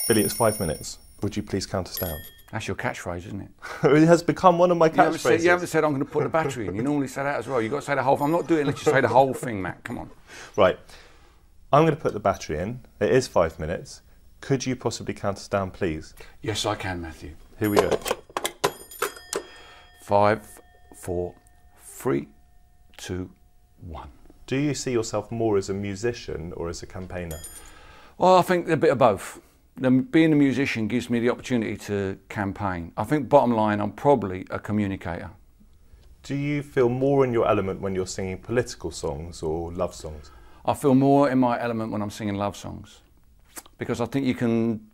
Billy, it's 5 minutes. Would you please count us down? That's your catchphrase, isn't it? It has become one of my catchphrases. You haven't said I'm going to put the battery in. You normally say that as well. You've got to say the whole. I'm not doing it unless you say the whole thing, Matt. Come on. Right. I'm going to put the battery in. It is 5 minutes. Could you possibly count us down, please? Yes, I can, Matthew. Here we go. 5, 4, 3, 2, 1. Do you see yourself more as a musician or as a campaigner? Well, I think a bit of both. Being a musician gives me the opportunity to campaign. I think bottom line, I'm probably a communicator. Do you feel more in your element when you're singing political songs or love songs? I feel more in my element when I'm singing love songs, because I think you can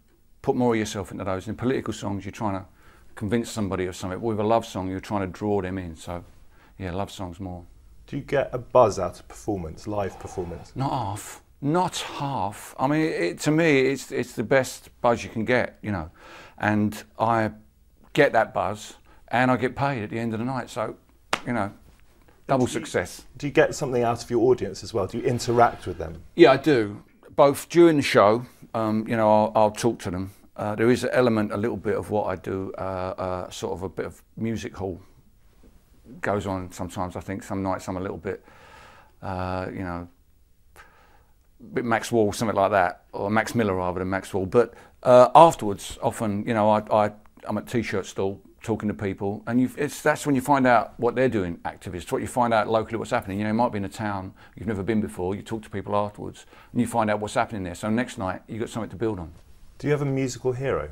put more of yourself into those. In political songs, you're trying to convince somebody of something. With a love song, you're trying to draw them in. So, yeah, love songs more. Do you get a buzz out of performance, live performance? Not half. Not half. I mean, to me, it's the best buzz you can get, you know. And I get that buzz, and I get paid at the end of the night. So, you know, double success. Do you get something out of your audience as well? Do you interact with them? Yeah, I do. Both during the show, you know, I'll talk to them. There is an element, a little bit of what I do, sort of a bit of music hall goes on sometimes. I think some nights I'm a little bit, you know, bit Max Wall, something like that, or Max Miller rather than Max Wall. But afterwards, often, you know, I'm at T-shirt stall talking to people, and that's when you find out what they're doing, activists, what you find out locally what's happening. You know, you might be in a town you've never been before, you talk to people afterwards, and you find out what's happening there. So next night, you've got something to build on. Do you have a musical hero?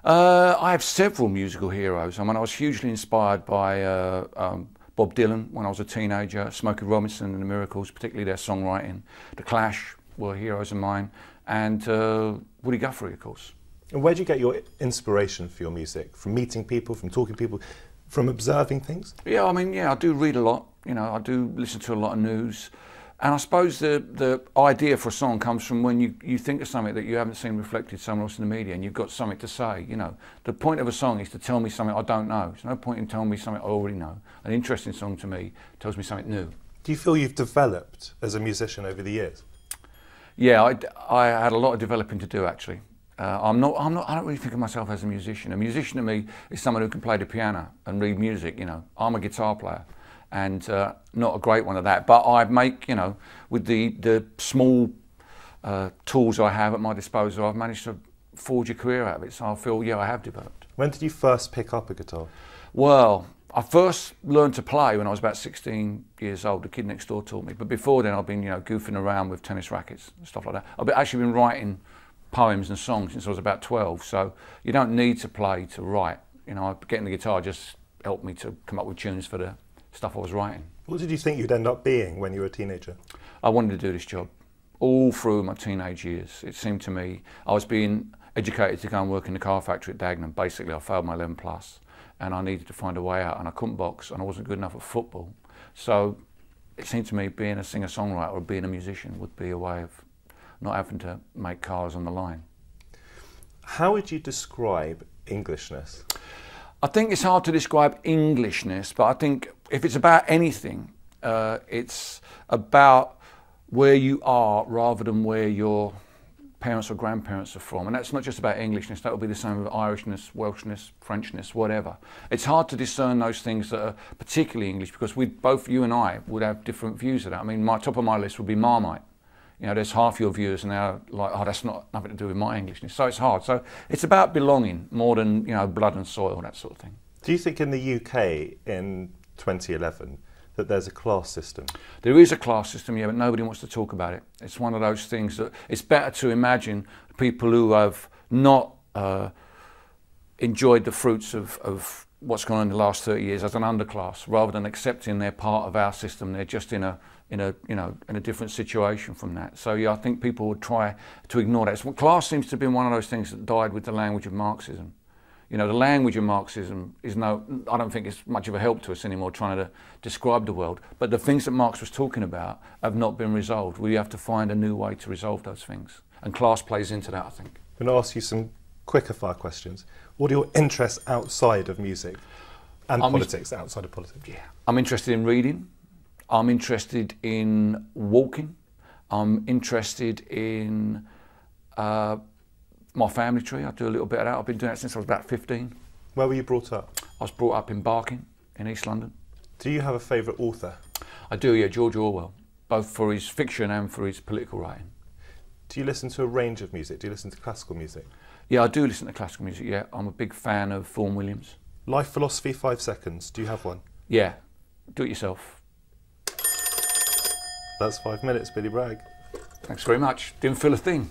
I have several musical heroes. I mean, I was hugely inspired by Bob Dylan when I was a teenager, Smokey Robinson and the Miracles, particularly their songwriting. The Clash were heroes of mine, and Woody Guthrie, of course. And where do you get your inspiration for your music? From meeting people, from talking to people, from observing things? Yeah, I mean, yeah, I do read a lot. You know, I do listen to a lot of news. And I suppose the idea for a song comes from when you think of something that you haven't seen reflected somewhere else in the media, and you've got something to say. You know, the point of a song is to tell me something I don't know. There's no point in telling me something I already know. An interesting song to me tells me something new. Do you feel you've developed as a musician over the years? Yeah, I had a lot of developing to do, actually. I don't really think of myself as a musician. A musician to me is someone who can play the piano and read music. You know, I'm a guitar player, and not a great one at that. But I make, you know, with the small tools I have at my disposal, I've managed to forge a career out of it. So I feel, yeah, I have developed. When did you first pick up a guitar? Well, I first learned to play when I was about 16 years old. The kid next door taught me. But before then, I've been, you know, goofing around with tennis rackets and stuff like that. I've actually been writing poems and songs since I was about 12. So you don't need to play to write. You know, getting the guitar just helped me to come up with tunes for the stuff I was writing. What did you think you'd end up being when you were a teenager? I wanted to do this job all through my teenage years. It seemed to me I was being educated to go and work in the car factory at Dagenham. Basically, I failed my 11 plus, and I needed to find a way out, and I couldn't box, and I wasn't good enough at football. So it seemed to me being a singer-songwriter or being a musician would be a way of not having to make cars on the line. How would you describe Englishness? I think it's hard to describe Englishness, but I think if it's about anything, it's about where you are rather than where your parents or grandparents are from. And that's not just about Englishness, that would be the same with Irishness, Welshness, Frenchness, whatever. It's hard to discern those things that are particularly English, because both you and I would have different views of that. I mean, top of my list would be Marmite. You know, there's half your viewers and they're like, oh, that's nothing to do with my Englishness. So it's hard. So it's about belonging more than, you know, blood and soil, that sort of thing. Do you think in the UK in 2011 that there's a class system? There is a class system, yeah, but nobody wants to talk about it. It's one of those things that it's better to imagine people who have not enjoyed the fruits of what's gone on in the last 30 years as an underclass, rather than accepting they're part of our system. They're just in a different situation from that. So yeah, I think people would try to ignore that. Class seems to have been one of those things that died with the language of Marxism. You know, the language of Marxism is I don't think it's much of a help to us anymore trying to describe the world. But the things that Marx was talking about have not been resolved. We have to find a new way to resolve those things. And class plays into that, I think. I'm going to ask you some quicker fire questions. What are your interests outside of music and politics, outside of politics? Yeah. I'm interested in reading. I'm interested in walking. I'm interested in my family tree. I do a little bit of that. I've been doing that since I was about 15. Where were you brought up? I was brought up in Barking, in East London. Do you have a favourite author? I do, yeah, George Orwell, both for his fiction and for his political writing. Do you listen to a range of music? Do you listen to classical music? Yeah, I do listen to classical music, yeah. I'm a big fan of Vaughan Williams. Life philosophy, 5 seconds. Do you have one? Yeah, do it yourself. That's 5 minutes, Billy Bragg. Thanks very much. Didn't feel a thing.